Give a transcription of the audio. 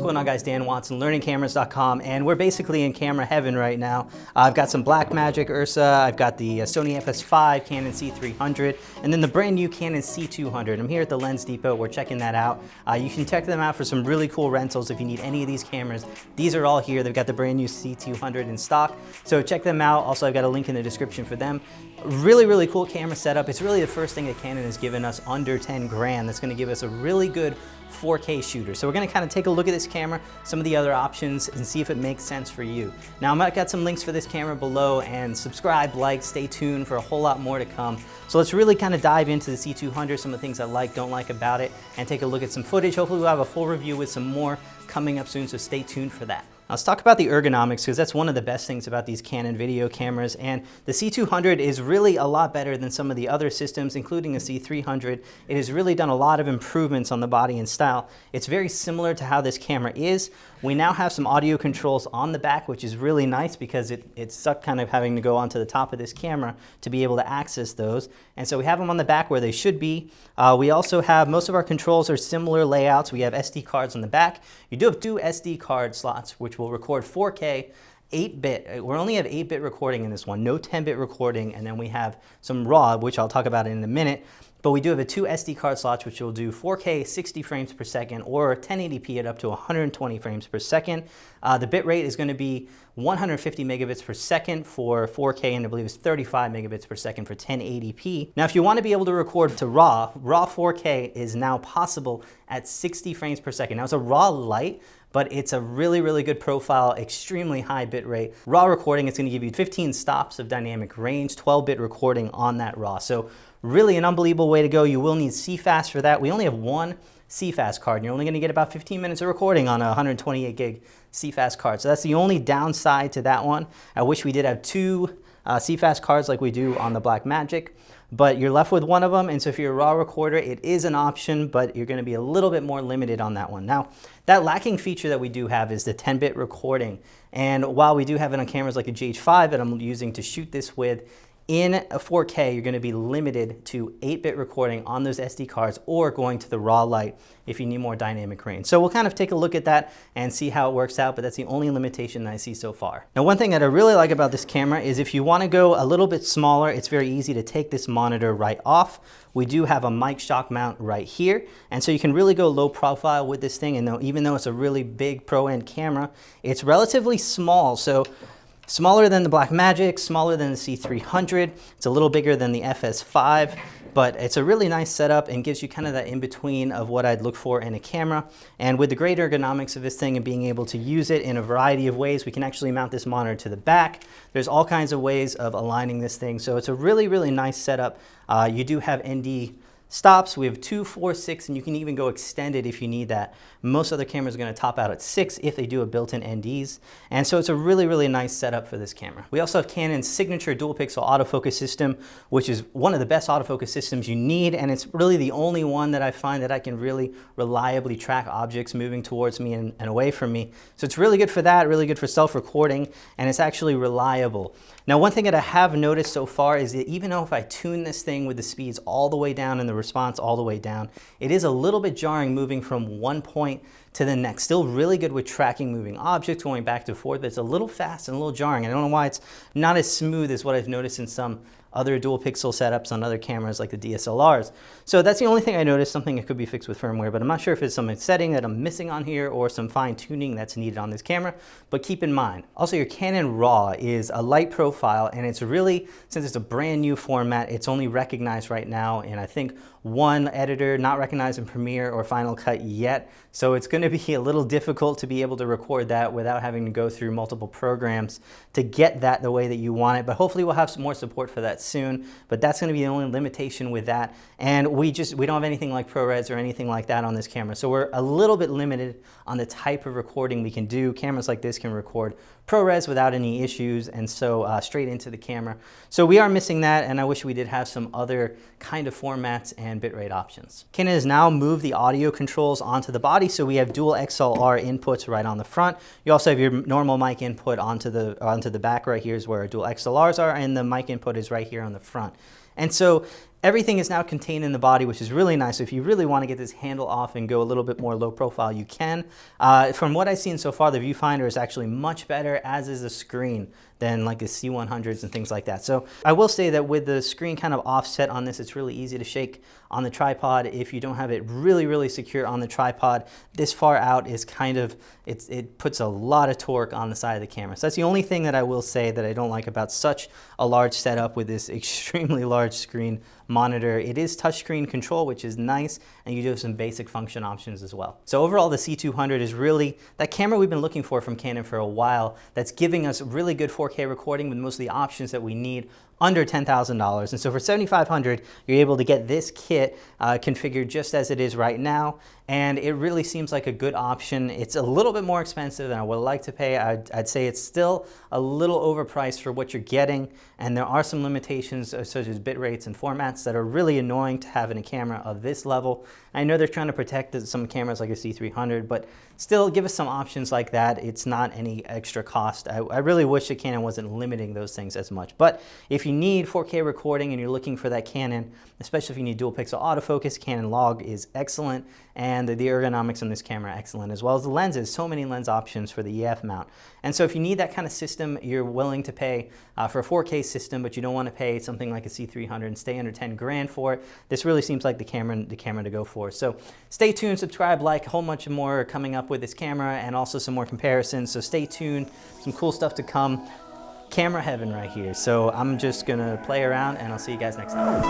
going on, guys? Dan Watson, learningcameras.com, and we're basically in camera heaven right now. I've got some Blackmagic Ursa, I've got the Sony FS5, Canon C300, and then the brand new Canon C200. I'm here at the Lens Depot. We're checking that out. You can check them out for some really cool rentals if you need any of these cameras. These are all here. They've got the brand new C200 in stock, so check them out. Also, I've got a link in the description for them. Really cool camera setup. It's really the first thing that Canon has given us under 10 grand that's going to give us a really good 4K shooter. So we're going to kind of take a look at this camera, some of the other options, and see if it makes sense for you. Now, I've got some links for this camera below, and subscribe, like, stay tuned for a whole lot more to come. So let's really kind of dive into the C200, some of the things I like, don't like about it, and take a look at some footage. Hopefully we'll have a full review with some more coming up soon, so stay tuned for that. Let's talk about the ergonomics, because that's one of the best things about these Canon video cameras, and the C200 is really a lot better than some of the other systems, including the C300. It has really done a lot of improvements on the body and style. It's very similar to how this camera is. We now have some audio controls on the back, which is really nice because it sucked kind of having to go onto the top of this camera to be able to access those. And so we have them on the back where they should be. We also have, most of our controls are similar layouts. We have SD cards on the back. You do have two SD card slots, which will record 4K, 8-bit. We only have 8-bit recording in this one, no 10-bit recording, and then we have some RAW, which I'll talk about in a minute. But we do have two SD card slots, which will do 4K 60 frames per second or 1080p at up to 120 frames per second. The bit rate is going to be 150 megabits per second for 4K, and I believe it's 35 megabits per second for 1080p. Now, if you want to be able to record to RAW 4K is now possible at 60 frames per second. Now, it's a RAW Lite, but it's a really good profile, extremely high bit rate. RAW recording, it's going to give you 15 stops of dynamic range, 12-bit recording on that RAW. So really an unbelievable way to go. You will need CFast for that. We only have one CFast card, and you're only going to get about 15 minutes of recording on a 128 gig CFast card. So that's the only downside to that one. I wish we did have two CFast cards like we do on the Blackmagic, but you're left with one of them, and so if you're a RAW recorder, it is an option, but you're going to be a little bit more limited on that one. Now, that lacking feature that we do have is the 10-bit recording, and while we do have it on cameras like a GH5 that I'm using to shoot this with, in a 4K, you're going to be limited to 8-bit recording on those SD cards or going to the RAW Lite if you need more dynamic range. So we'll kind of take a look at that and see how it works out, but that's the only limitation that I see so far. Now, one thing that I really like about this camera is if you want to go a little bit smaller, it's very easy to take this monitor right off. We do have a mic shock mount right here, and so you can really go low profile with this thing, and even though it's a really big pro-end camera, it's relatively small. So smaller than the Blackmagic, smaller than the C300. It's a little bigger than the FS5, but it's a really nice setup and gives you kind of that in-between of what I'd look for in a camera. And with the great ergonomics of this thing and being able to use it in a variety of ways, we can actually mount this monitor to the back. There's all kinds of ways of aligning this thing. So it's a really nice setup. You do have ND stops. We have 2, 4, 6, and you can even go extended if you need that. Most other cameras are going to top out at 6 if they do a built-in NDs, and so it's a really nice setup for this camera. We also have Canon's signature dual pixel autofocus system, which is one of the best autofocus systems you need, and it's really the only one that I find that I can really reliably track objects moving towards me and away from me. So it's really good for that, really good for self-recording, and it's actually reliable. Now, one thing that I have noticed so far is that even though if I tune this thing with the speeds all the way down and the response all the way down, it is a little bit jarring moving from one point to the next. Still really good with tracking moving objects, going back and forth, but it's a little fast and a little jarring. I don't know why it's not as smooth as what I've noticed in some other dual pixel setups on other cameras like the DSLRs. So that's the only thing I noticed, something that could be fixed with firmware, but I'm not sure if it's some setting that I'm missing on here or some fine tuning that's needed on this camera, but keep in mind. Also, your Canon RAW is a light profile, and it's really, since it's a brand new format, it's only recognized right now in, I think, one editor, not recognized in Premiere or Final Cut yet. So it's going to be a little difficult to be able to record that without having to go through multiple programs to get that the way that you want it. But hopefully we'll have some more support for that soon. But that's going to be the only limitation with that. And we don't have anything like ProRes or anything like that on this camera. So we're a little bit limited on the type of recording we can do. Cameras like this can record ProRes without any issues, and so straight into the camera. So we are missing that, and I wish we did have some other kind of formats and bitrate options. Canon has now moved the audio controls onto the body, so we have dual XLR inputs right on the front. You also have your normal mic input onto the back. Right here is where our dual XLRs are, and the mic input is right here on the front. And so Everything is now contained in the body, which is really nice. So if you really want to get this handle off and go a little bit more low profile, you can. From what I've seen so far, the viewfinder is actually much better, as is the screen, than like the C100s and things like that. So I will say that with the screen kind of offset on this, it's really easy to shake on the tripod. If you don't have it really secure on the tripod, this far out is kind of, it puts a lot of torque on the side of the camera. So that's the only thing that I will say that I don't like about such a large setup with this extremely large screen monitor. It is touchscreen control, which is nice, and you do have some basic function options as well. So overall, the C200 is really that camera we've been looking for from Canon for a while, that's giving us really good 4K recording with most of the options that we need under $10,000. And so for $7,500, you're able to get this kit configured just as it is right now. And it really seems like a good option. It's a little bit more expensive than I would like to pay. I'd say it's still a little overpriced for what you're getting. And there are some limitations such as bit rates and formats that are really annoying to have in a camera of this level. I know they're trying to protect some cameras like a C300, but still give us some options like that. It's not any extra cost. I really wish that Canon wasn't limiting those things as much. But if you need 4K recording and you're looking for that Canon, especially if you need dual pixel autofocus, Canon Log is excellent, and the ergonomics on this camera are excellent, as well as the lenses. So many lens options for the EF mount. And so if you need that kind of system, you're willing to pay for a 4K system, but you don't want to pay something like a C300 and stay under 10 grand for it, this really seems like the camera to go for. So stay tuned, subscribe, like, a whole bunch more coming up with this camera, and also some more comparisons. So stay tuned, some cool stuff to come. Camera heaven right here. So I'm just gonna play around, and I'll see you guys next time.